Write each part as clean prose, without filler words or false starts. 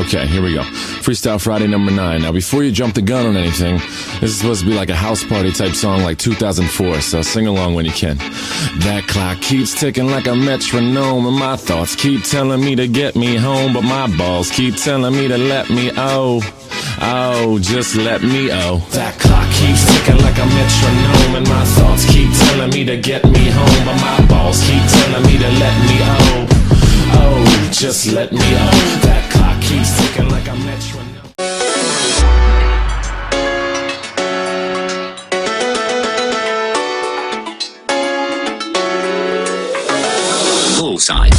Okay, here we go. Freestyle Friday number 9. Now, before you jump the gun on anything, this is supposed to be like a house party type song like 2004, so sing along when you can. That clock keeps ticking like a metronome, and my thoughts keep telling me to get me home, but my balls keep telling me to let me just let me That clock keeps ticking like a metronome, and my thoughts keep telling me to get me home, but my balls keep telling me to let me just let me That clock keeps ticking like a metronome. Bullseye.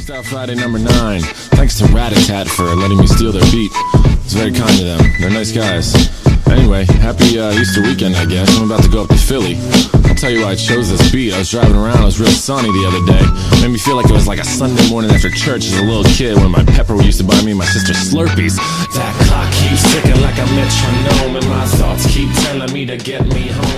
Freestyle Friday number 9. Thanks to Rat-a-Tat for letting me steal their beat. It's very kind of them. They're nice guys. Anyway, happy Easter weekend, I guess. I'm about to go up to Philly. I'll tell you why I chose this beat. I was driving around, it was real sunny the other day. Made me feel like it was like a Sunday morning after church as a little kid when my pepper used to buy me and my sister Slurpees. That clock keeps ticking like a metronome, and my thoughts keep telling me to get me home.